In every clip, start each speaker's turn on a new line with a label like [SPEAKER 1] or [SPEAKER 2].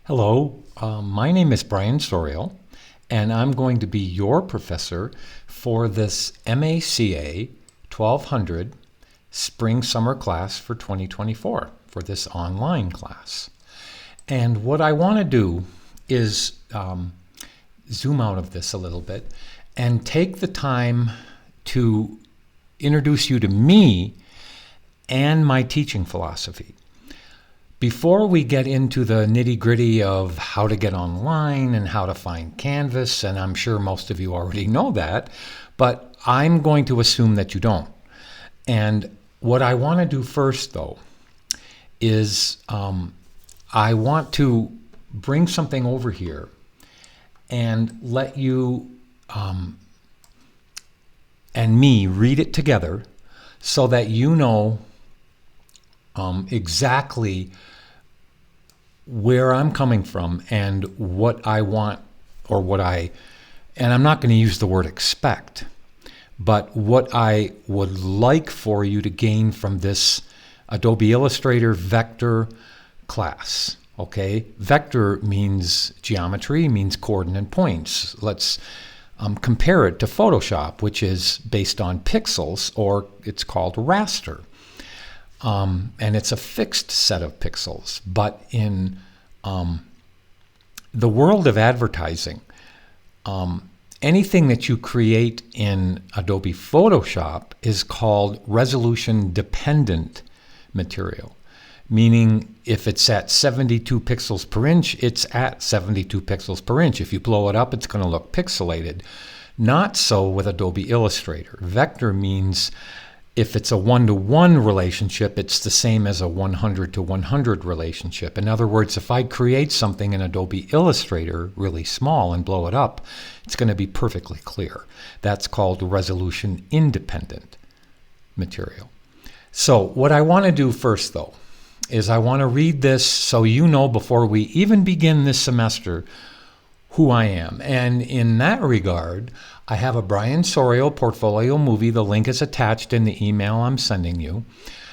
[SPEAKER 1] Hello, my name is Brian Sorial, and I'm going to be your professor for this MACA 1200 Spring Summer class for 2024, for this online class. And what I want to do is zoom out of this a little bit and take the time to introduce you to me and my teaching philosophy. Before we get into the nitty-gritty of how to get online and how to find Canvas, and I'm sure most of you already know that, but I'm going to assume that you don't. And what I want to do first, though, is I want to bring something over here and let you and me read it together so that you know exactly where I'm coming from and what I want, or and I'm not going to use the word expect, but what I would like for you to gain from this Adobe Illustrator vector class. Okay, vector means geometry, means coordinate points. Let's compare it to Photoshop, which is based on pixels, or it's called raster. And it's a fixed set of pixels. But in the world of advertising, anything that you create in Adobe Photoshop is called resolution-dependent material, meaning if it's at 72 pixels per inch, it's at 72 pixels per inch. If you blow it up, it's going to look pixelated. Not so with Adobe Illustrator. Vector means if it's a 1-to-1 relationship, it's the same as a 100-to-100 relationship. In other words, if I create something in Adobe Illustrator really small and blow it up, it's going to be perfectly clear. That's called resolution-independent material. So what I want to do first, though, is I want to read this so you know before we even begin this semester who I am. And in that regard, I have a Brian Sorial portfolio movie. The link is attached in the email I'm sending you.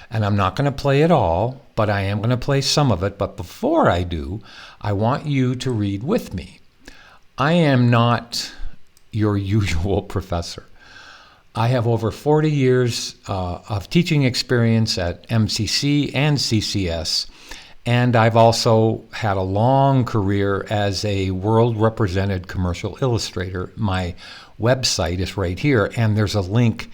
[SPEAKER 1] And I'm not going to play it all, but I am going to play some of it. But before I do, I want you to read with me. I am not your usual professor. I have over 40 years of teaching experience at MCC and CCS. And I've also had a long career as a world-represented commercial illustrator. My website is right here, and there's a link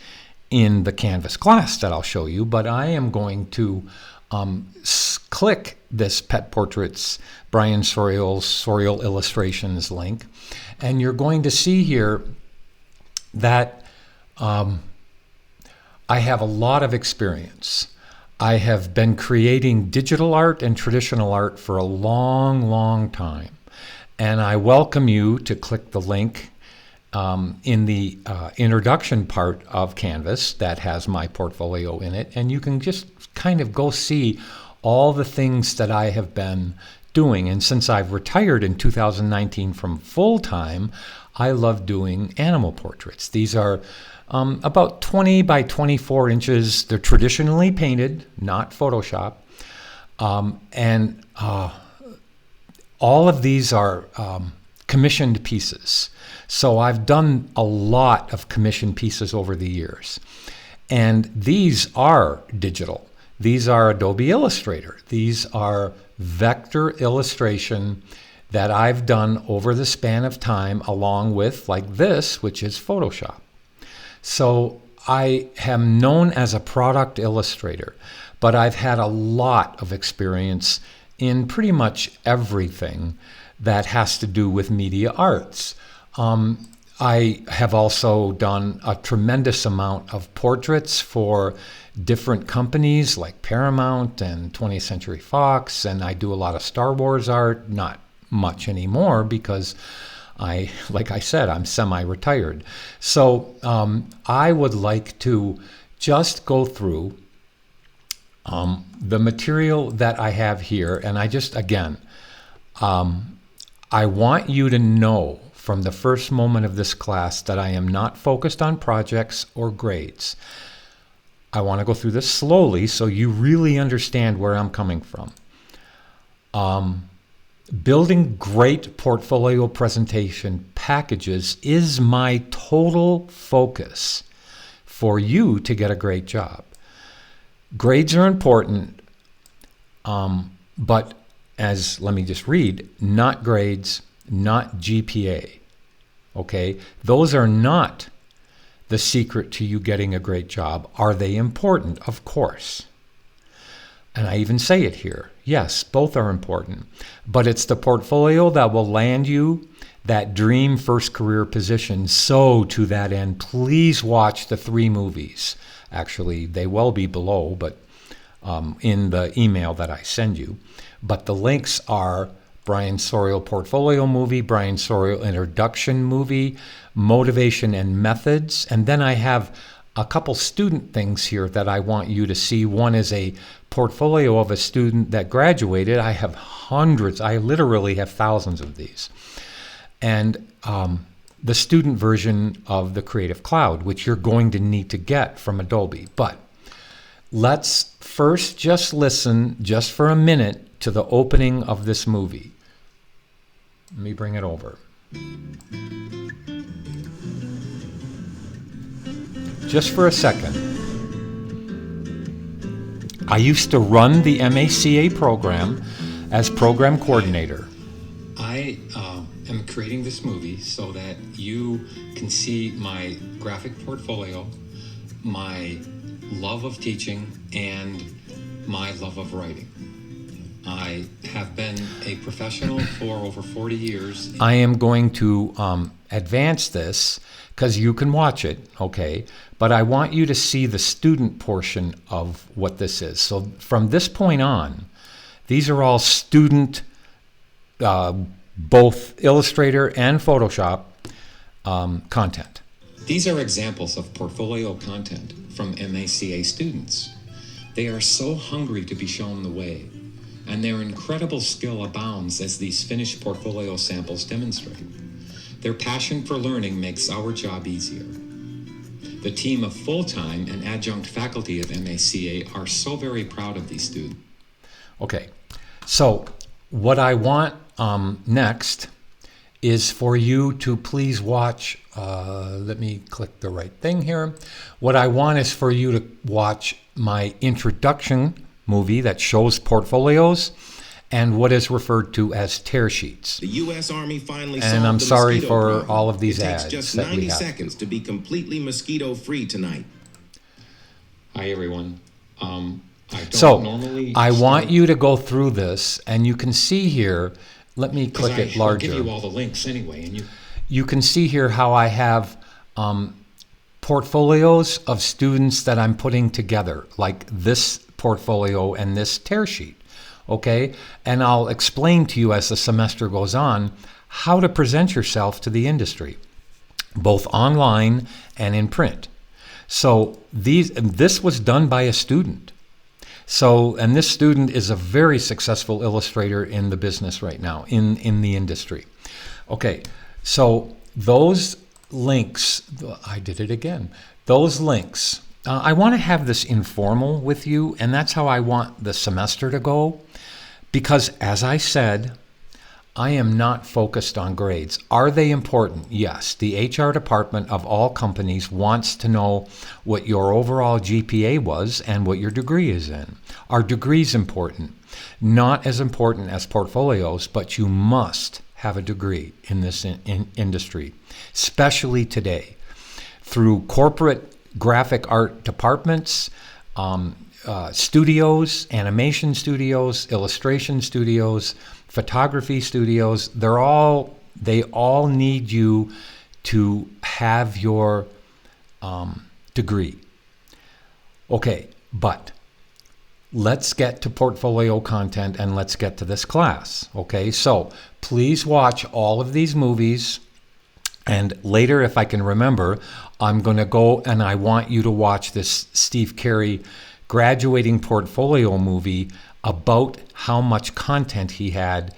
[SPEAKER 1] in the Canvas class that I'll show you. But I am going to click this Pet Portraits Brian Sorial Illustrations link, and you're going to see here that I have a lot of experience. I have been creating digital art and traditional art for a long, long time. And I welcome you to click the link in the introduction part of Canvas that has my portfolio in it. And you can just kind of go see all the things that I have been doing. And since I've retired in 2019 from full-time, I love doing animal portraits. These are about 20 by 24 inches. They're traditionally painted, not Photoshop. And all of these are commissioned pieces. So I've done a lot of commissioned pieces over the years. And these are digital. These are Adobe Illustrator. These are vector illustration that I've done over the span of time, along with, like this, which is Photoshop. So I am known as a product illustrator, but I've had a lot of experience in pretty much everything that has to do with media arts. I have also done a tremendous amount of portraits for different companies like Paramount and 20th Century Fox, and I do a lot of Star Wars art, not much anymore because like I said, I'm semi-retired. So I would like to just go through the material that I have here. And I want you to know from the first moment of this class that I am not focused on projects or grades. I want to go through this slowly so you really understand where I'm coming from. Building great portfolio presentation packages is my total focus for you to get a great job. Grades are important, but let me just read, not grades, not GPA. Okay? Those are not the secret to you getting a great job. Are they important? Of course. And I even say it here. Yes, both are important. But it's the portfolio that will land you that dream first career position. So to that end, please watch the 3 movies. Actually, they will be below, but in the email that I send you. But the links are Brian Sorial Portfolio Movie, Brian Sorial Introduction Movie, Motivation and Methods. And then I have a couple student things here that I want you to see. One is a portfolio of a student that graduated. I have hundreds. I literally have thousands of these. And the student version of the Creative Cloud, which you're going to need to get from Adobe. But let's first just listen just for a minute to the opening of this movie. Let me bring it over. Just for a second. I used to run the MACA program as program coordinator. I am creating this movie so that you can see my graphic portfolio, my love of teaching, and my love of writing. I have been a professional for over 40 years. I am going to advance this because you can watch it, okay? But I want you to see the student portion of what this is. So from this point on, these are all student, both Illustrator and Photoshop content. These are examples of portfolio content from MACA students. They are so hungry to be shown the way, and their incredible skill abounds as these finished portfolio samples demonstrate. Their passion for learning makes our job easier. The team of full-time and adjunct faculty of MACA are so very proud of these students. Okay, so what I want next is for you to please watch, let me click the right thing here. What I want is for you to watch my introduction movie that shows portfolios and what is referred to as tear sheets. The U.S. Army finally solved the mosquito problem. And I'm sorry for all of these ads. It takes just 90 seconds to be completely mosquito-free tonight. Hi, everyone. I want you to go through this, and you can see here, let me click it larger. I'll give you all the links anyway. And you can see here how I have portfolios of students that I'm putting together, like this portfolio and this tear sheet. Okay, and I'll explain to you as the semester goes on how to present yourself to the industry, both online and in print. So this was done by a student. So, and this student is a very successful illustrator in the business right now, in the industry. Okay, so those links, I did it again. Those links, I want to have this informal with you, and that's how I want the semester to go. Because, as I said, I am not focused on grades. Are they important? Yes. The HR department of all companies wants to know what your overall GPA was and what your degree is in. Are degrees important? Not as important as portfolios, but you must have a degree in this industry, especially today. Through corporate graphic art departments, studios, animation studios, illustration studios, photography studios, they all need you to have your degree. Okay, but let's get to portfolio content and let's get to this class. Okay, so please watch all of these movies, and later, if I can remember, I'm going to go and I want you to watch this Steve Carey graduating portfolio movie about how much content he had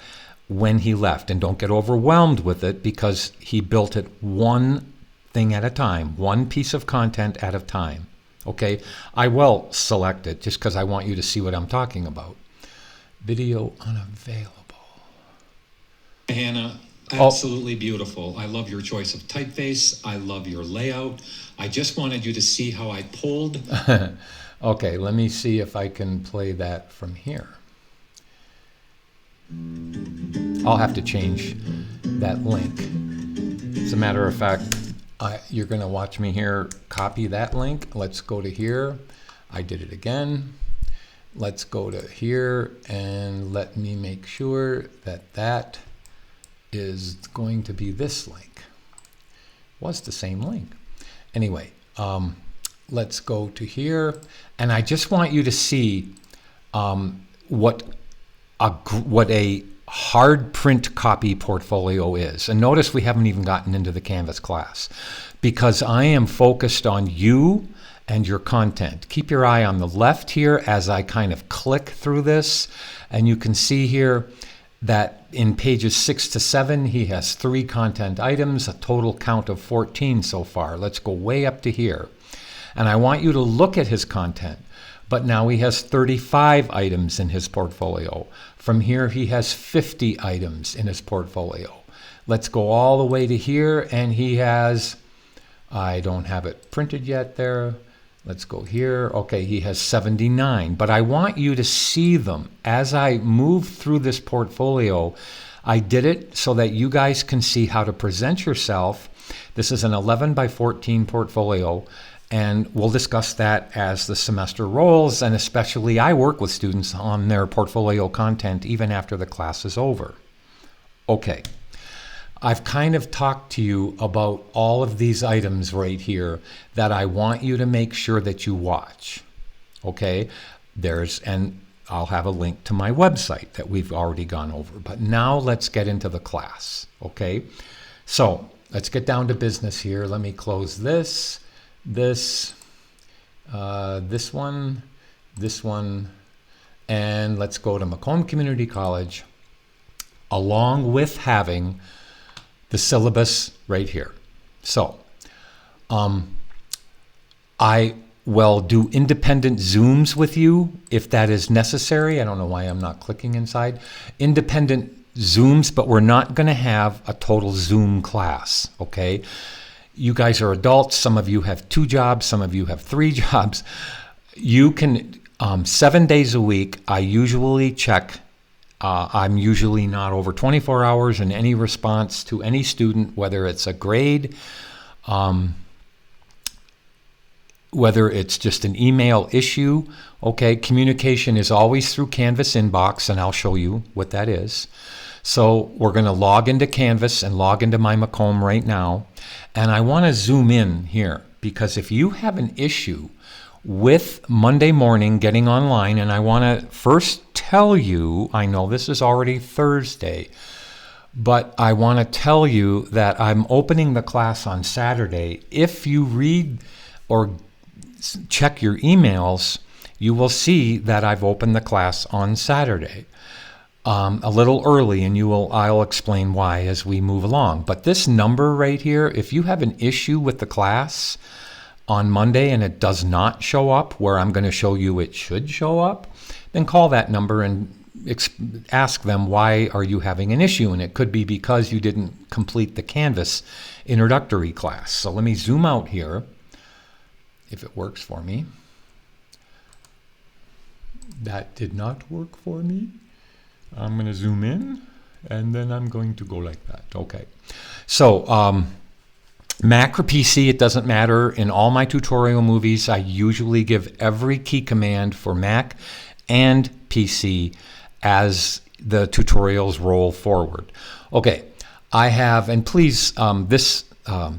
[SPEAKER 1] when he left. And don't get overwhelmed with it, because he built it one thing at a time, one piece of content at a time. Okay, I will select it just because I want you to see what I'm talking about. Video unavailable.
[SPEAKER 2] Absolutely beautiful. I love your choice of typeface. I love your layout. I just wanted you to see how I pulled.
[SPEAKER 1] Okay, let me see if I can play that from here. I'll have to change that link. As a matter of fact, you're going to watch me here copy that link. Let's go to here. I did it again. Let's go to here and let me make sure that that is going to be this link. Was the same link. Anyway, let's go to here, and I just want you to see what a hard print copy portfolio is. And notice we haven't even gotten into the Canvas class because I am focused on you and your content. Keep your eye on the left here as I kind of click through this, and you can see here that in pages 6 to 7, he has 3 content items, a total count of 14 so far. Let's go way up to here. And I want you to look at his content. But now he has 35 items in his portfolio. From here, he has 50 items in his portfolio. Let's go all the way to here, and he has, I don't have it printed yet there. Let's go here. Okay, he has 79, but I want you to see them. As I move through this portfolio, I did it so that you guys can see how to present yourself. This is an 11 by 14 portfolio, and we'll discuss that as the semester rolls, and especially I work with students on their portfolio content even after the class is over. Okay. I've kind of talked to you about all of these items right here that I want you to make sure that you watch. Okay? And I'll have a link to my website that we've already gone over. But now let's get into the class. Okay? So let's get down to business here. Let me close this one, and let's go to Macomb Community College along with having the syllabus right here. So I will do independent Zooms with you if that is necessary. I don't know why I'm not clicking inside. Independent Zooms, but we're not going to have a total Zoom class, okay? You guys are adults. Some of you have 2 jobs. Some of you have 3 jobs. You can, 7 days a week, I usually check. I'm usually not over 24 hours in any response to any student, whether it's a grade, whether it's just an email issue. Okay, communication is always through Canvas inbox, and I'll show you what that is. So we're going to log into Canvas and log into my Macomb right now. And I want to zoom in here because if you have an issue with Monday morning getting online, and I want to first tell you, I know this is already Thursday, but I want to tell you that I'm opening the class on Saturday. If you read or check your emails, you will see that I've opened the class on Saturday. A little early, and I'll explain why as we move along. But this number right here, if you have an issue with the class on Monday and it does not show up where I'm going to show you it should show up, then call that number and ask them why are you having an issue. And it could be because you didn't complete the Canvas introductory class. So let me zoom out here, if it works for me. That did not work for me. I'm going to zoom in, and then I'm going to go like that. Okay. So Mac or PC, it doesn't matter. In all my tutorial movies, I usually give every key command for Mac and PC as the tutorials roll forward. Okay. I have, and please, this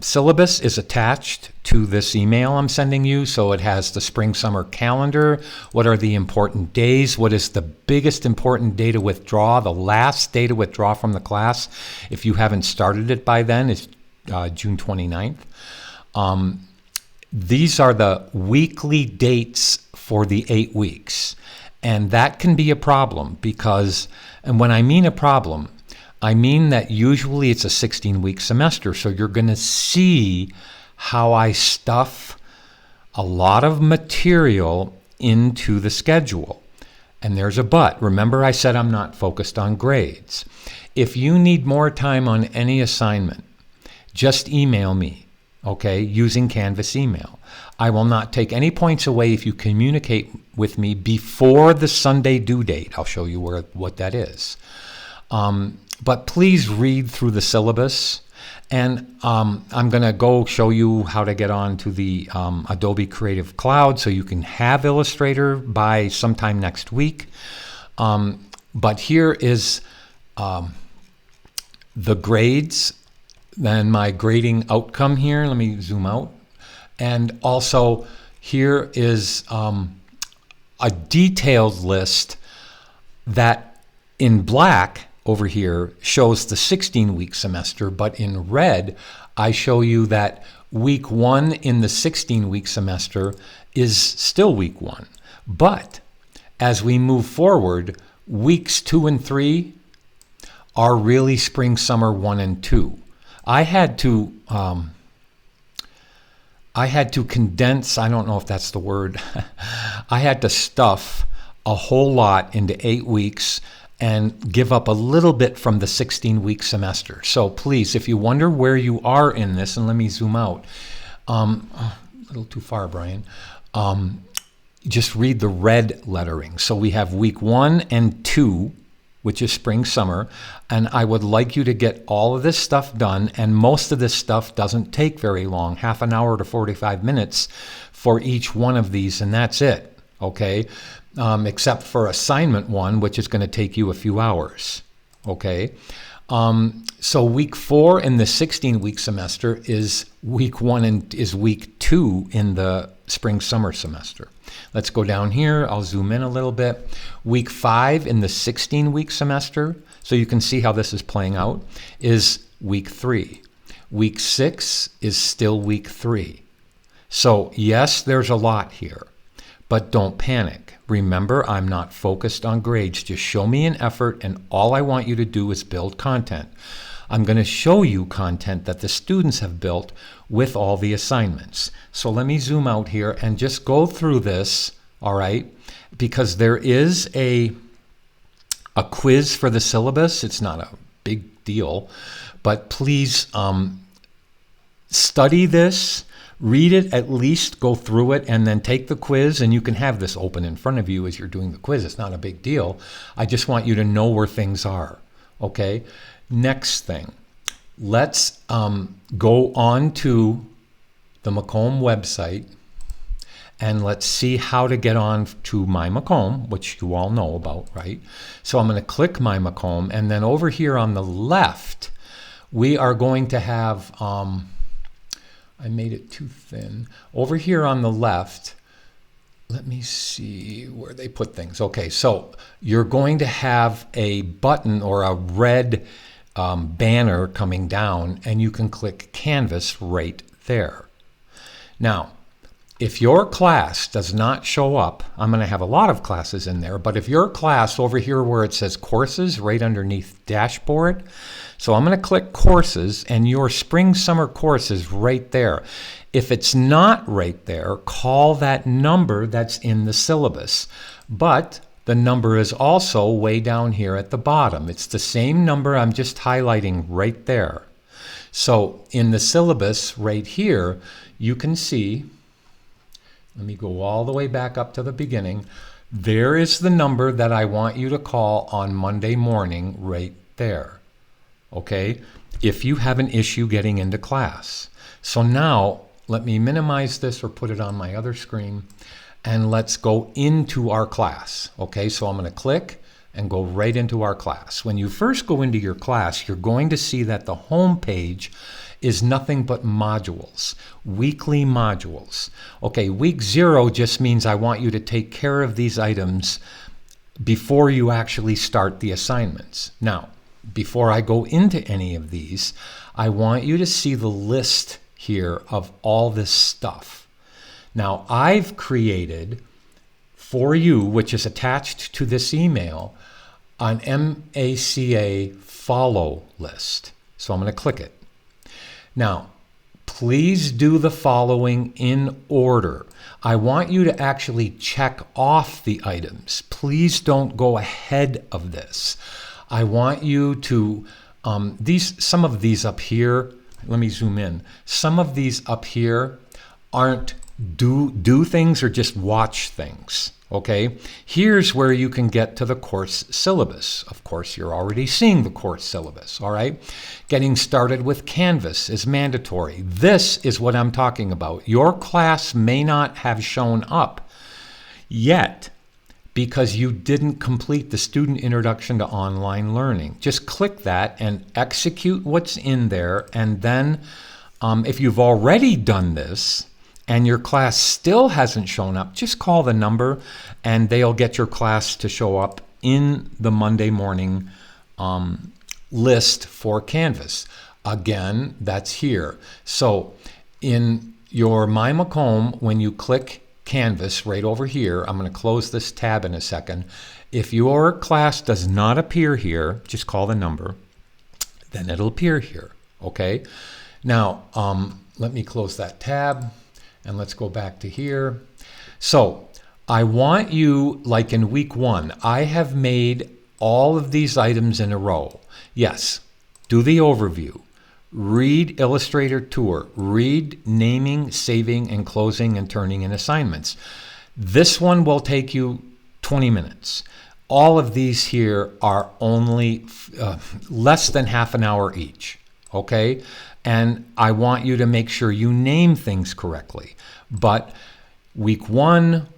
[SPEAKER 1] syllabus is attached to this email I'm sending you. So it has the spring-summer calendar. What are the important days? What is the biggest important day to withdraw? The last day to withdraw from the class, if you haven't started it by then, is June 29th. These are the weekly dates for the 8 weeks. And that can be a problem because, and when I mean a problem, I mean that usually it's a 16-week semester, so you're going to see how I stuff a lot of material into the schedule. And there's a but. Remember I said I'm not focused on grades. If you need more time on any assignment, just email me, okay, using Canvas email. I will not take any points away if you communicate with me before the Sunday due date. I'll show you what that is. But please read through the syllabus. And I'm going to go show you how to get on to the Adobe Creative Cloud so you can have Illustrator by sometime next week. But here is the grades, then my grading outcome here. Let me zoom out. And also here is a detailed list that in black over here shows the 16-week semester, but in red, I show you that week 1 in the 16-week semester is still week 1. But as we move forward, weeks 2 and 3 are really spring, summer 1 and 2. I had to condense, I don't know if that's the word, I had to stuff a whole lot into 8 weeks and give up a little bit from the 16-week semester. So please, if you wonder where you are in this, and let me zoom out, a little too far, Brian, just read the red lettering. So we have week 1 and 2, which is spring, summer, and I would like you to get all of this stuff done, and most of this stuff doesn't take very long, half an hour to 45 minutes for each one of these, and that's it, okay? Except for assignment 1, which is going to take you a few hours, okay? So week 4 in the 16-week semester is week 1 and is week 2 in the spring, summer semester. Let's go down here. I'll zoom in a little bit. Week 5 in the 16-week semester, so you can see how this is playing out, is week 3. Week 6 is still week 3. So yes, there's a lot here, but don't panic. Remember, I'm not focused on grades. Just show me an effort, and all I want you to do is build content. I'm going to show you content that the students have built with all the assignments. So let me zoom out here and just go through this, all right? Because there is a quiz for the syllabus. It's not a big deal, but please study this. Read it, at least go through it, and then take the quiz, and you can have this open in front of you as you're doing the quiz. It's not a big deal. I just want you to know where things are, okay? Next thing, let's go on to the Macomb website, and let's see how to get on to My Macomb, which you all know about, right? So I'm going to click My Macomb, and then over here on the left, we are going to have... I made it too thin. Over here on the left, let me see where they put things. Okay, so you're going to have a button or a red banner coming down, and you can click Canvas right there. Now, if your class does not show up, I'm going to have a lot of classes in there, but if your class over here where it says courses right underneath dashboard, so I'm going to click courses, and your spring summer course is right there. If it's not right there, call that number that's in the syllabus. But the number is also way down here at the bottom. It's the same number I'm just highlighting right there. So in the syllabus right here, you can see, let me go all the way back up to the beginning. There is the number that I want you to call on Monday morning right there. Okay, if you have an issue getting into class. So now let me minimize this or put it on my other screen, and let's go into our class. Okay, so I'm going to click and go right into our class. When you first go into your class, you're going to see that the home page is nothing but modules, weekly modules. Okay, week 0 just means I want you to take care of these items before you actually start the assignments. Now, before I go into any of these, I want you to see the list here of all this stuff. Now, I've created for you, which is attached to this email, an MACA follow list. So I'm going to click it. Now, please do the following in order. I want you to actually check off the items. Please don't go ahead of this. I want you to, some of these up here, let me zoom in. Some of these up here aren't do things or just watch things. Okay, here's where you can get to the course syllabus. Of course, you're already seeing the course syllabus, all right? Getting started with Canvas is mandatory. This is what I'm talking about. Your class may not have shown up yet because you didn't complete the Student Introduction to Online Learning. Just click that and execute what's in there, and then if you've already done this, and your class still hasn't shown up, just call the number and they'll get your class to show up in the Monday morning list for Canvas. Again, that's here. So in your My Macomb, when you click Canvas right over here, I'm going to close this tab in a second. If your class does not appear here, just call the number, then it'll appear here. Okay? Now, let me close that tab. And let's go back to here. So I want you, like in week 1, I have made all of these items in a row. Yes, do the overview, read Illustrator Tour, read naming, saving, and closing and turning in assignments. This one will take you 20 minutes. All of these here are only less than half an hour each. Okay? And I want you to make sure you name things correctly. But week 1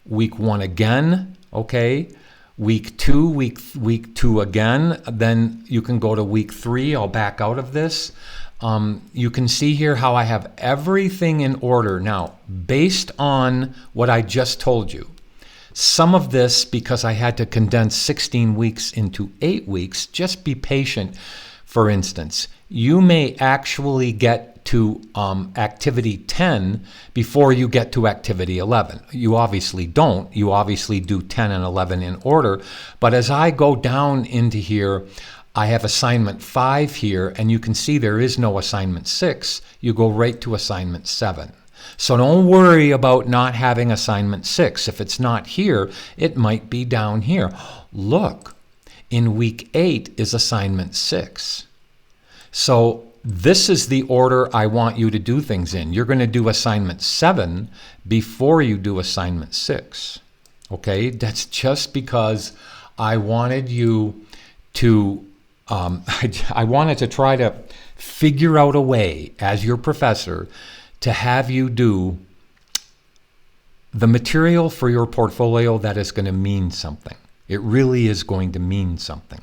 [SPEAKER 1] again, okay? Week 2, week 2 again. Then you can go to week 3. I'll back out of this. You can see here how I have everything in order. Now, based on what I just told you, some of this, because I had to condense 16 weeks into 8 weeks, just be patient. For instance, you may actually get to activity 10 before you get to activity 11. You obviously don't. You obviously do 10 and 11 in order. But as I go down into here, I have assignment 5 here, and you can see there is no assignment 6. You go right to assignment 7. So don't worry about not having assignment 6. If it's not here, it might be down here. Look. In week 8 is assignment 6. So this is the order I want you to do things in. You're going to do assignment 7 before you do assignment 6. Okay? That's just because I wanted you to, I wanted to try to figure out a way as your professor to have you do the material for your portfolio that is going to mean something. It really is going to mean something.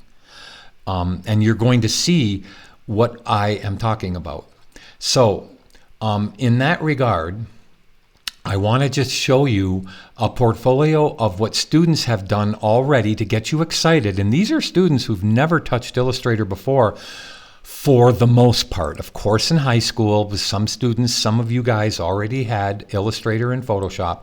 [SPEAKER 1] And you're going to see what I am talking about. So in that regard, I want to just show you a portfolio of what students have done already to get you excited. And these are students who've never touched Illustrator before, for the most part. Of course, in high school, with some students, some of you guys already had Illustrator and Photoshop.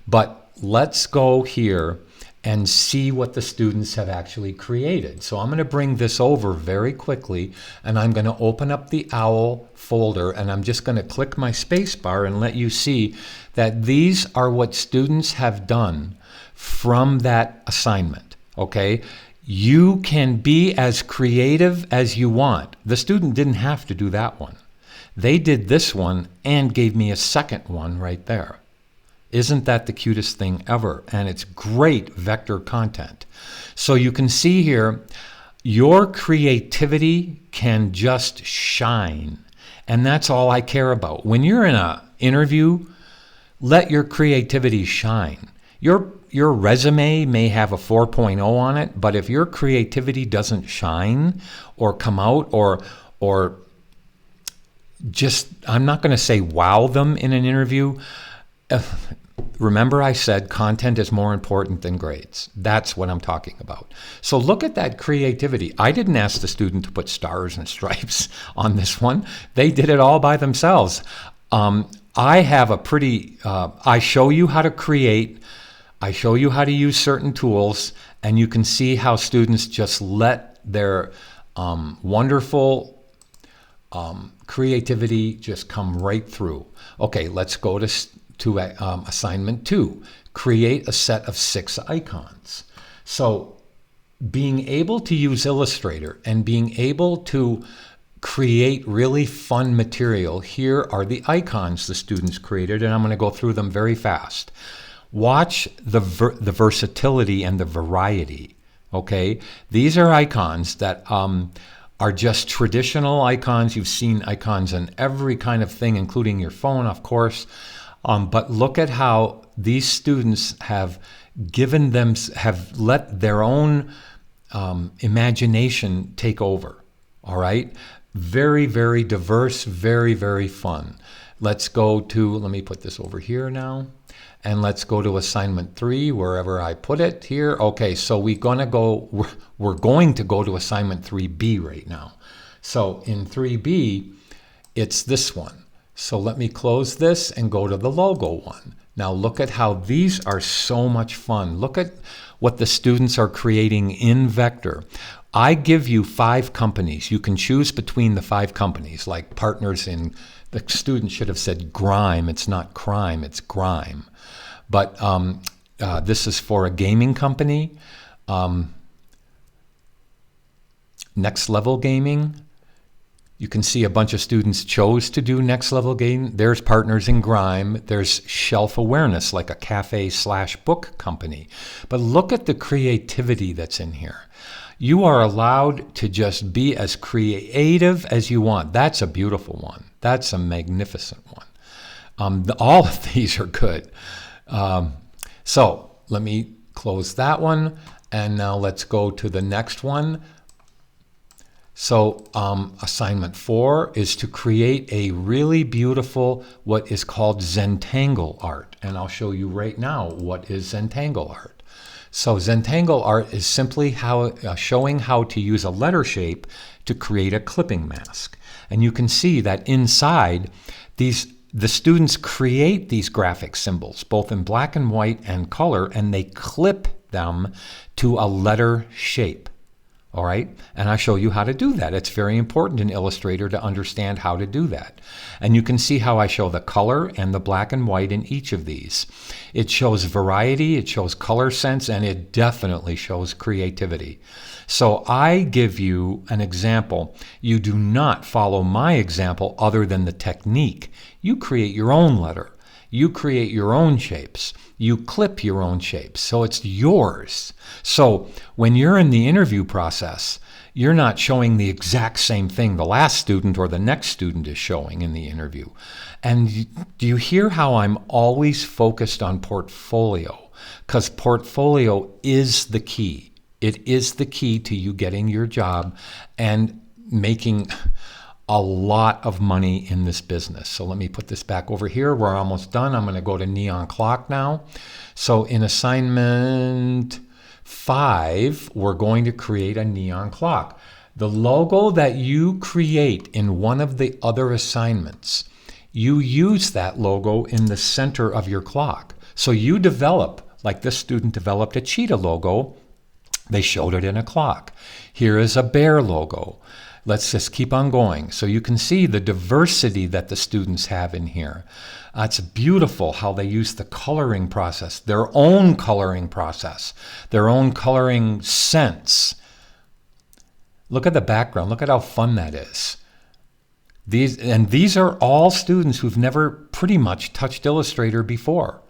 [SPEAKER 1] But let's go here and see what the students have actually created. So I'm going to bring this over very quickly, and I'm going to open up the OWL folder, and I'm just going to click my space bar and let you see that these are what students have done from that assignment, okay? You can be as creative as you want. The student didn't have to do that one. They did this one and gave me a second one right there. Isn't that the cutest thing ever? And it's great vector content. So you can see here, your creativity can just shine. And that's all I care about. When you're in an interview, let your creativity shine. Your resume may have a 4.0 on it, but if your creativity doesn't shine or come out or just, I'm not going to say wow them in an interview. Remember I said content is more important than grades. That's what I'm talking about. So look at that creativity. I didn't ask the student to put stars and stripes on this one. They did it all by themselves. I have a pretty, I show you how to create, I show you how to use certain tools, and you can see how students just let their wonderful creativity just come right through. Okay, let's go to assignment 2. Create a set of 6 icons. So being able to use Illustrator and being able to create really fun material, here are the icons the students created, and I'm going to go through them very fast. Watch the versatility and the variety. Okay, these are icons that are just traditional icons. You've seen icons in every kind of thing, including your phone, of course. But look at how these students have let their own imagination take over. All right, very, very diverse, very, very fun. Let's go to, let me put this over here now. And let's go to assignment 3, wherever I put it here. Okay, so we're going to go to assignment 3B right now. So in 3B, it's this one. So let me close this and go to the logo one. Now look at how these are so much fun. Look at what the students are creating in Vector. I give you 5 companies. You can choose between the 5 companies, like partners in, the student should have said grime. It's not crime, it's grime. But this is for a gaming company, Next Level Gaming. You can see a bunch of students chose to do Next Level Gaming. There's partners in grime. There's Shelf Awareness, like a cafe/book company. But look at the creativity that's in here. You are allowed to just be as creative as you want. That's a beautiful one. That's a magnificent one. All of these are good. So let me close that one, and now let's go to the next one. So assignment 4 is to create a really beautiful, what is called Zentangle art. And I'll show you right now what is Zentangle art. So Zentangle art is simply showing how to use a letter shape to create a clipping mask. And you can see that inside the students create these graphic symbols, both in black and white and color, and they clip them to a letter shape. All right, and I show you how to do that. It's very important in Illustrator to understand how to do that. And you can see how I show the color and the black and white in each of these. It shows variety, it shows color sense, and it definitely shows creativity. So I give you an example. You do not follow my example other than the technique. You create your own letter. You create your own shapes. You clip your own shapes. So it's yours. So when you're in the interview process, you're not showing the exact same thing the last student or the next student is showing in the interview. And do you hear how I'm always focused on portfolio? Because portfolio is the key. It is the key to you getting your job and making a lot of money in this business. So let me put this back over here. We're almost done. I'm going to go to Neon Clock now. So in assignment 5, we're going to create a neon clock. The logo that you create in one of the other assignments, you use that logo in the center of your clock. So you develop, like this student developed a cheetah logo. They showed it in a clock. Here is a bear logo. Let's just keep on going. So you can see the diversity that the students have in here. It's beautiful how they use the coloring process, their own coloring process, their own coloring sense. Look at the background. Look at how fun that is. These are all students who've never pretty much touched Illustrator before.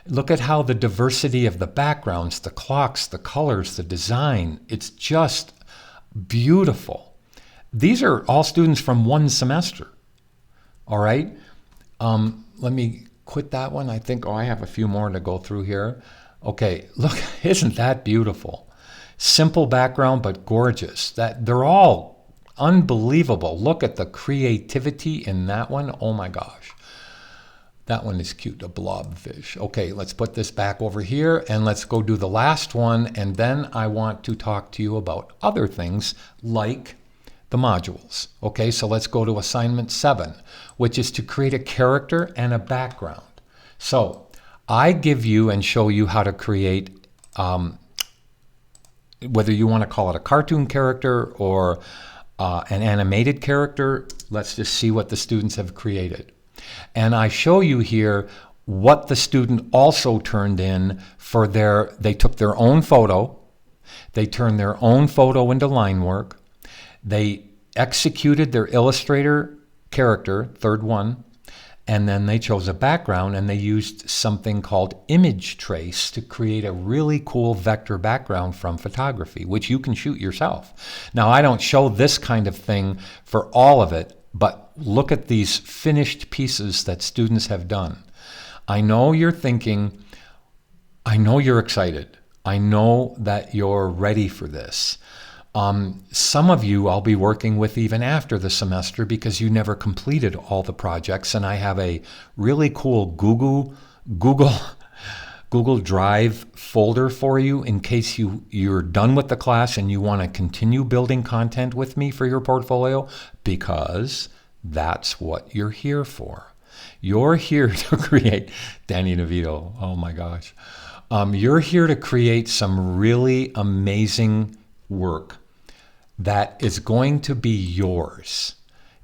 [SPEAKER 1] Look at how the diversity of the backgrounds, the clocks, the colors, the design, it's just beautiful. These are all students from one semester. All right. Let me quit that one. I think, I have a few more to go through here. Okay, look, isn't that beautiful? Simple background, but gorgeous. They're all unbelievable. Look at the creativity in that one. Oh my gosh. That one is cute, a blobfish. Okay, let's put this back over here and let's go do the last one. And then I want to talk to you about other things like the modules. Okay, so let's go to assignment 7, which is to create a character and a background. So I give you and show you how to create, whether you want to call it a cartoon character or an animated character. Let's just see what the students have created. And I show you here what the student also turned in for they took their own photo, they turned their own photo into line work, they executed their Illustrator character, third one, and then they chose a background and they used something called image trace to create a really cool vector background from photography, which you can shoot yourself. Now, I don't show this kind of thing for all of it, but look at these finished pieces that students have done. I know you're thinking, I know you're excited. I know that you're ready for this. Some of you I'll be working with even after the semester because you never completed all the projects, and I have a really cool Google Drive folder for you in case you're done with the class and you want to continue building content with me for your portfolio, because that's what you're here for. You're here to create, Danny DeVito, oh my gosh. You're here to create some really amazing work that is going to be yours.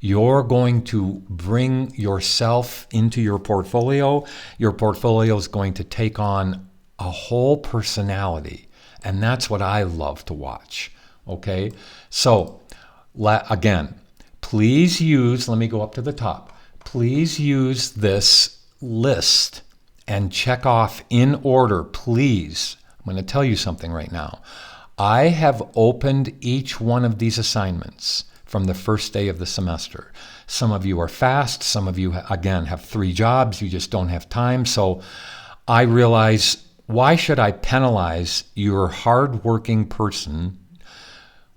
[SPEAKER 1] You're going to bring yourself into your portfolio. Your portfolio is going to take on a whole personality, and that's what I love to watch. Okay? So, again, please use, let me go up to the top. Please use this list and check off in order, please. I'm going to tell you something right now. I have opened each one of these assignments from the first day of the semester. Some of you are fast. Some of you, again, have 3 jobs. You just don't have time. So I realize, why should I penalize your hardworking person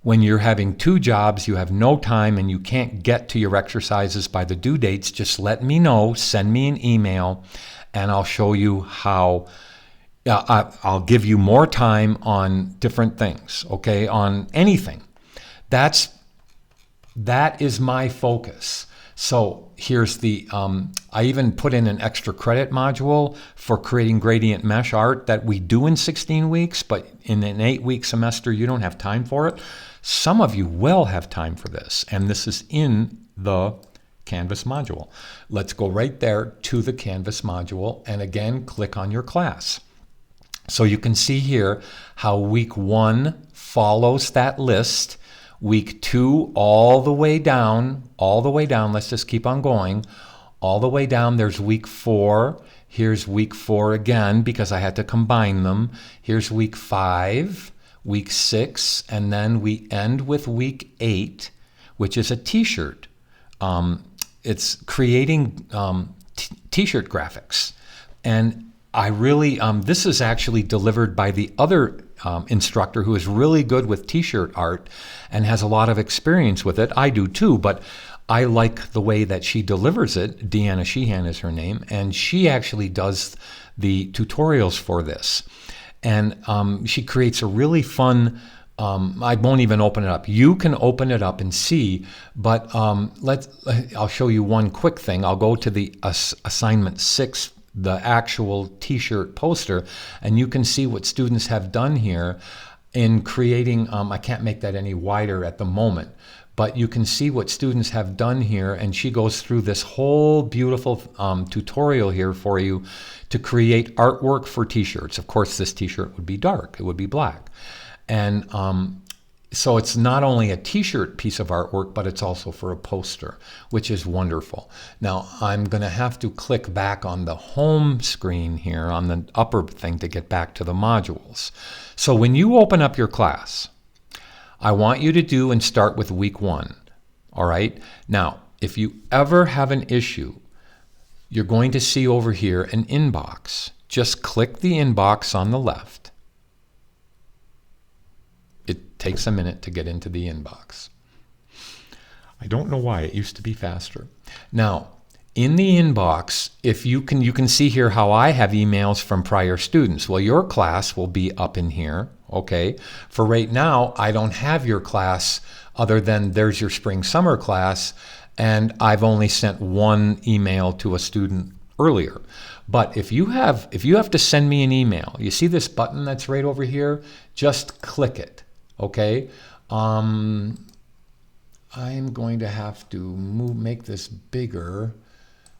[SPEAKER 1] when you're having 2 jobs, you have no time, and you can't get to your exercises by the due dates? Just let me know. Send me an email, and I'll show you how. I'll give you more time on different things, okay, on anything. That is my focus. So here's I even put in an extra credit module for creating gradient mesh art that we do in 16 weeks, but in an 8-week semester, you don't have time for it. Some of you will have time for this, and this is in the Canvas module. Let's go right there to the Canvas module, and again, click on your class. So you can see here how week 1 follows that list. Week 2, all the way down, let's just keep on going. All the way down, there's week 4. Here's week 4 again, because I had to combine them. Here's week 5, week 6, and then we end with week 8, which is a t-shirt. It's creating t-shirt graphics. And I really, this is actually delivered by the other instructor who is really good with t-shirt art and has a lot of experience with it. I do too, but I like the way that she delivers it. Deanna Sheehan is her name, and she actually does the tutorials for this. And she creates a really fun, I won't even open it up. You can open it up and see, but I'll show you one quick thing. I'll go to the assignment 6, the actual t-shirt poster, and you can see what students have done here in creating, I can't make that any wider at the moment, but you can see what students have done here, and she goes through this whole beautiful tutorial here for you to create artwork for t-shirts. Of course, this t-shirt would be dark, it would be black. And so it's not only a t-shirt piece of artwork, but it's also for a poster, which is wonderful. Now, I'm going to have to click back on the home screen here on the upper thing to get back to the modules. So when you open up your class, I want you to do and start with week 1. All right? Now, if you ever have an issue, you're going to see over here an inbox. Just click the inbox on the left. It takes a minute to get into the inbox. I don't know why. It used to be faster. Now, in the inbox, if you can see here how I have emails from prior students. Well, your class will be up in here, okay? For right now, I don't have your class other than there's your spring summer class, and I've only sent one email to a student earlier. But if you have to send me an email, you see this button that's right over here? Just click it. Okay, I'm going to have to make this bigger.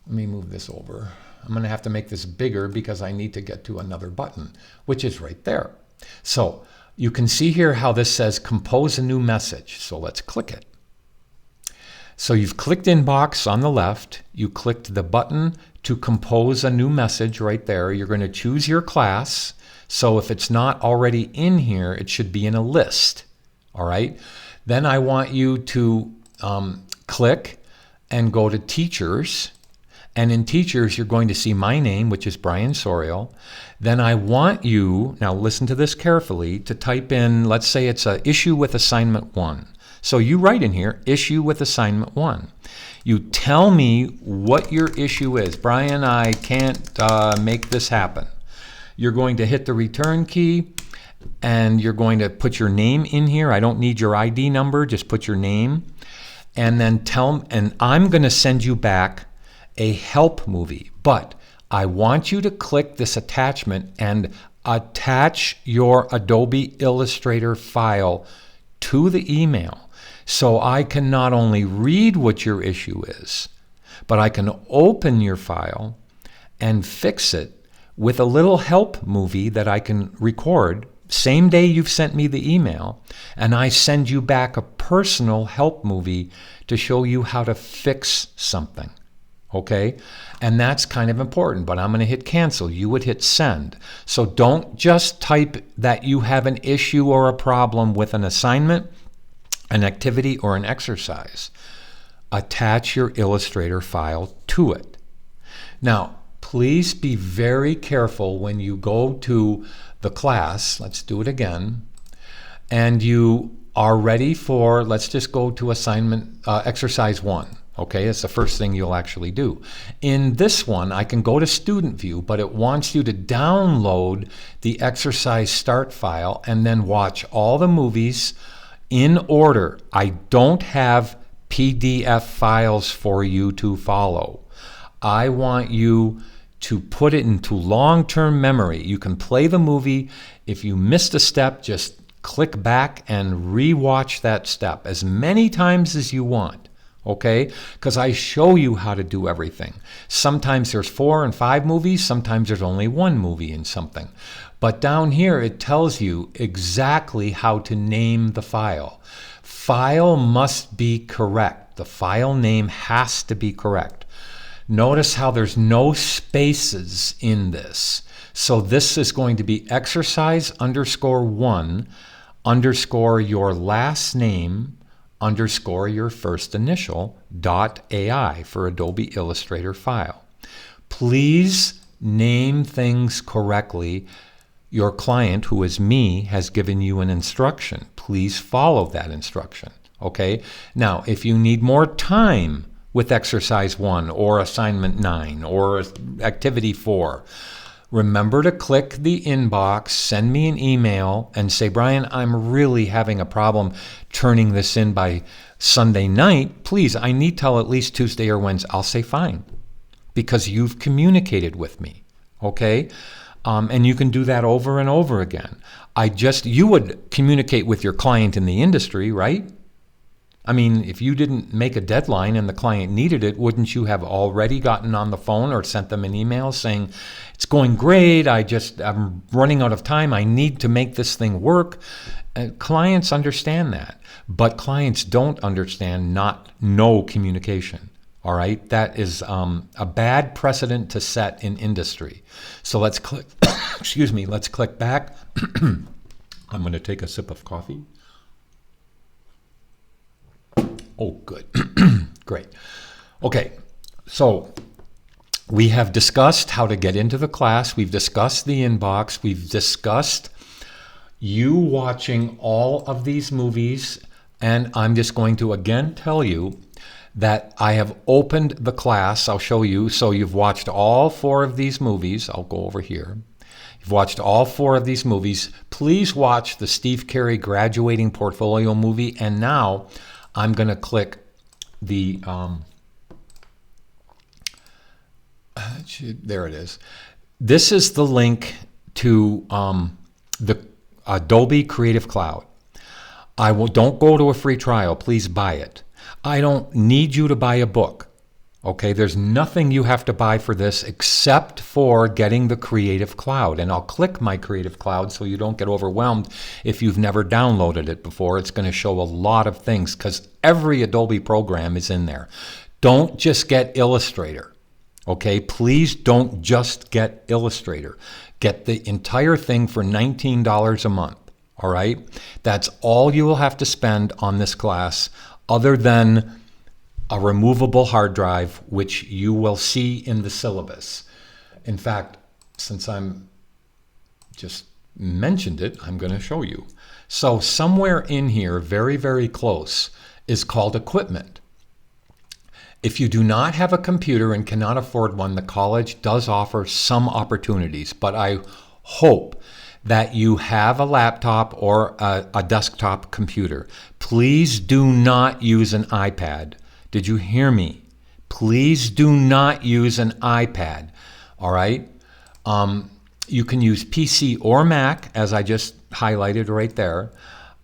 [SPEAKER 1] Let me move this over. I'm going to have to make this bigger because I need to get to another button, which is right there. So you can see here how this says compose a new message. So let's click it. So you've clicked inbox on the left. You clicked the button to compose a new message right there. You're going to choose your class. So if it's not already in here, it should be in a list. All right. Then I want you to click and go to teachers. And in teachers, you're going to see my name, which is Brian Sorial. Then I want you, now listen to this carefully, to type in, let's say it's an issue with assignment 1. So you write in here, issue with assignment 1. You tell me what your issue is. Brian, I can't make this happen. You're going to hit the return key and you're going to put your name in here. I don't need your ID number, just put your name. And then and I'm going to send you back a help movie, but I want you to click this attachment and attach your Adobe Illustrator file to the email so I can not only read what your issue is, but I can open your file and fix it with a little help movie that I can record same day you've sent me the email, and I send you back a personal help movie to show you how to fix something. Okay? And that's kind of important, but I'm going to hit cancel. You would hit send. So don't just type that you have an issue or a problem with an assignment, an activity, or an exercise. Attach your Illustrator file to it. Now, please be very careful when you go to the class. Let's do it again. And you are ready for, let's just go to assignment, exercise 1. Okay, it's the first thing you'll actually do. In this one, I can go to Student View, but it wants you to download the exercise start file and then watch all the movies in order. I don't have PDF files for you to follow. I want you to put it into long-term memory. You can play the movie. If you missed a step, just click back and re-watch that step as many times as you want. Okay? Because I show you how to do everything. Sometimes there's 4 and 5 movies. Sometimes there's only 1 movie in something. But down here, it tells you exactly how to name the file. File must be correct. The file name has to be correct. Notice how there's no spaces in this. So this is going to be exercise _1 _ your last name _ your first initial .ai for Adobe Illustrator file. Please name things correctly. Your client, who is me, has given you an instruction. Please follow that instruction. Okay? Now, if you need more time with exercise 1 or assignment 9 or activity 4, remember to click the inbox, send me an email, and say, Brian, I'm really having a problem turning this in by Sunday night. Please, I need till at least Tuesday or Wednesday. I'll say fine, because you've communicated with me, okay? And you can do that over and over again. You would communicate with your client in the industry, right? I mean, if you didn't make a deadline and the client needed it, wouldn't you have already gotten on the phone or sent them an email saying, it's going great, I'm running out of time, I need to make this thing work? Clients understand that, but clients don't understand no communication. All right, that is a bad precedent to set in industry. So let's click, excuse me, let's click back. I'm going to take a sip of coffee. Oh, good. Great. Okay, so we have discussed how to get into the class. We've discussed the inbox. We've discussed you watching all of these movies. And I'm just going to again tell you that I have opened the class. I'll show you. So you've watched all 4 of these movies. I'll go over here. You've watched all 4 of these movies. Please watch the Steve Carey graduating portfolio movie. And now I'm going to click the, there it is. This is the link to the Adobe Creative Cloud. Don't go to a free trial. Please buy it. I don't need you to buy a book. Okay, there's nothing you have to buy for this except for getting the Creative Cloud. And I'll click my Creative Cloud so you don't get overwhelmed if you've never downloaded it before. It's going to show a lot of things because every Adobe program is in there. Don't just get Illustrator. Okay, please don't just get Illustrator. Get the entire thing for $19 a month. All right, that's all you will have to spend on this class, other than a removable hard drive, which you will see in the syllabus. In fact, since I'm just mentioned it, I'm going to show you. So somewhere in here, very, very close, is called equipment. If you do not have a computer and cannot afford one, the college does offer some opportunities, but I hope that you have a laptop or a desktop computer. Please do not use an iPad. Did you hear me? Please do not use an iPad, all right? You can use PC or Mac, as I just highlighted right there.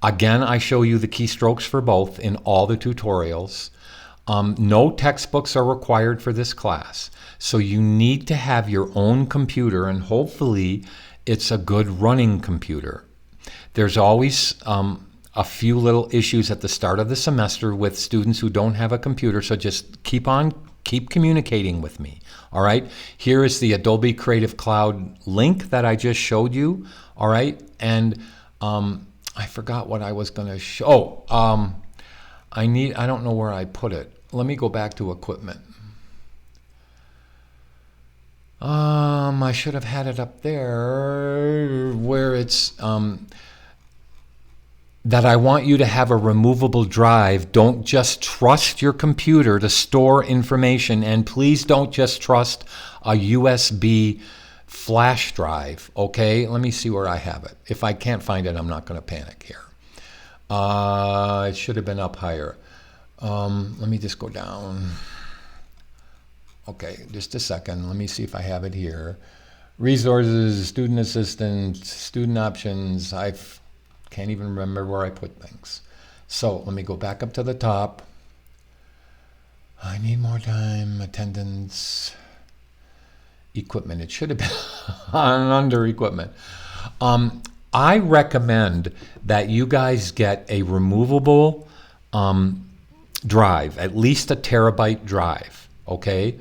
[SPEAKER 1] Again, I show you the keystrokes for both in all the tutorials. No textbooks are required for this class, so you need to have your own computer, and hopefully it's a good running computer. There's always a few little issues at the start of the semester with students who don't have a computer, so just keep communicating with me. All right, here is the Adobe Creative Cloud link that I just showed you. All right, and I forgot what I was going to show. I don't know where I put it. Let me go back to equipment. I should have had it up there where it's that I want you to have a removable drive. Don't just trust your computer to store information, and please don't just trust a USB flash drive, okay? Let me see where I have it. If I can't find it, I'm not going to panic here. It should have been up higher. Let me just go down. Okay, just a second. Let me see if I have it here. Resources, student assistant, student options. I can't even remember where I put things. So let me go back up to the top. I need more time. Attendance. Equipment. It should have been under equipment. I recommend that you guys get a removable drive, at least a terabyte drive. Okay?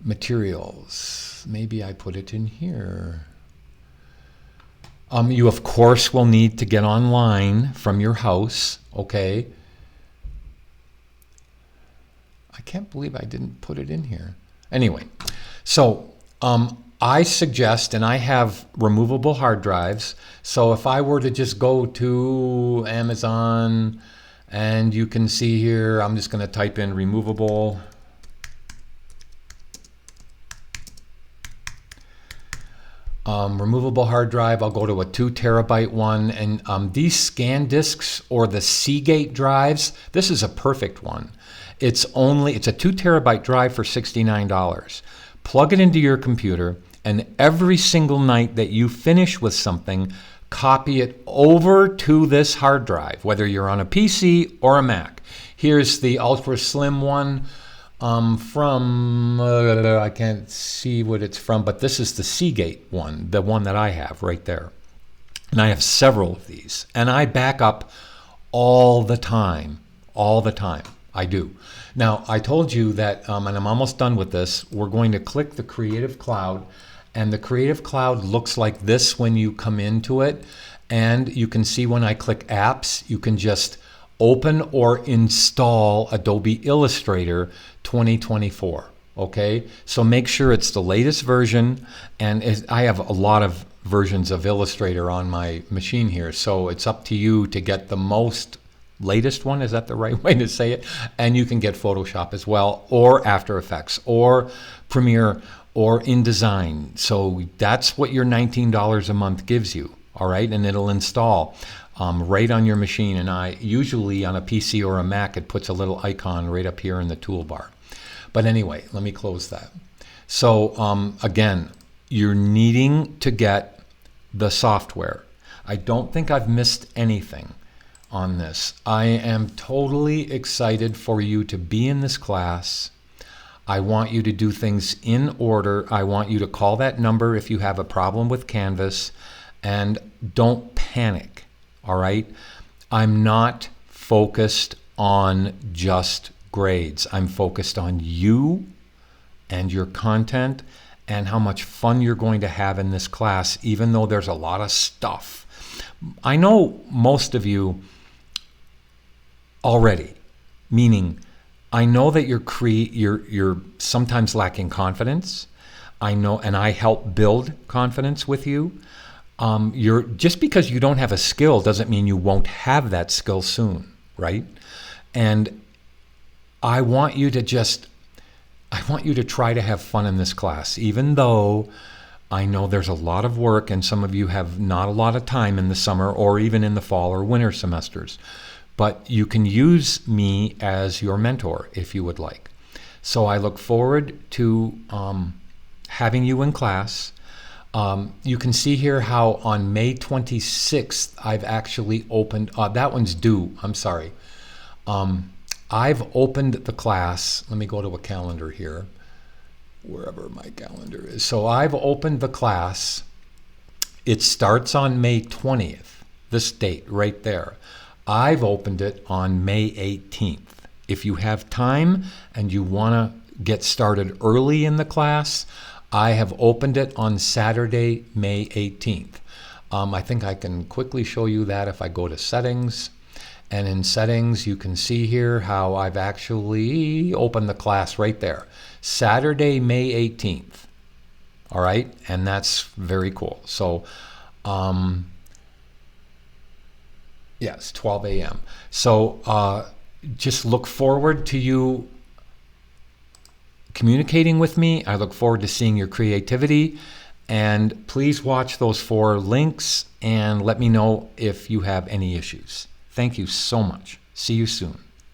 [SPEAKER 1] Materials. Maybe I put it in here. You, of course, will need to get online from your house, okay? I can't believe I didn't put it in here. Anyway, so I suggest, and I have removable hard drives, so if I were to just go to Amazon, and you can see here, I'm just going to type in removable. Removable hard drive, I'll go to a 2 terabyte one, and these scan disks or the Seagate drives, this is a perfect one. It's a 2 terabyte drive for $69. Plug it into your computer, and every single night that you finish with something, copy it over to this hard drive, whether you're on a PC or a Mac. Here's the ultra slim one. From, I can't see what it's from, but this is the Seagate one, the one that I have right there. And I have several of these. And I back up all the time. I do. Now, I told you that, and I'm almost done with this, we're going to click the Creative Cloud. And the Creative Cloud looks like this when you come into it. And you can see when I click Apps, you can just open or install Adobe Illustrator 2024. Okay, so make sure it's the latest version, and I have a lot of versions of Illustrator on my machine here, so it's up to you to get the most latest one. Is that the right way to say it? And you can get Photoshop as well, or After Effects, or Premiere, or InDesign. So that's what your $19 a month gives you. All right, and it'll install right on your machine. And I usually on a PC or a Mac, it puts a little icon right up here in the toolbar. But anyway, let me close that. So again, you're needing to get the software. I don't think I've missed anything. on this. I am totally excited for you to be in this class. I want you to do things in order. I want you to call that number if you have a problem with Canvas, and don't panic, all right? I'm not focused on just grades. I'm focused on you and your content and how much fun you're going to have in this class, even though there's a lot of stuff. I know most of you already, meaning I know that you're sometimes lacking confidence. I know, and I help build confidence with you. Just because you don't have a skill doesn't mean you won't have that skill soon, right? And I want you to try to have fun in this class, even though I know there's a lot of work and some of you have not a lot of time in the summer or even in the fall or winter semesters. But you can use me as your mentor if you would like. So I look forward to having you in class. You can see here how on May 26th, I've actually opened, that one's due, I'm sorry. I've opened the class. Let me go to a calendar here, wherever my calendar is. So I've opened the class. It starts on May 20th, this date right there. I've opened it on May 18th. If you have time and you want to get started early in the class, I have opened it on Saturday, May 18th. I think I can quickly show you that if I go to settings. And in settings, you can see here how I've actually opened the class right there. Saturday, May 18th. All right, and that's very cool. So, yes, 12 a.m. So just look forward to you communicating with me. I look forward to seeing your creativity. And please watch those 4 links and let me know if you have any issues. Thank you so much. See you soon.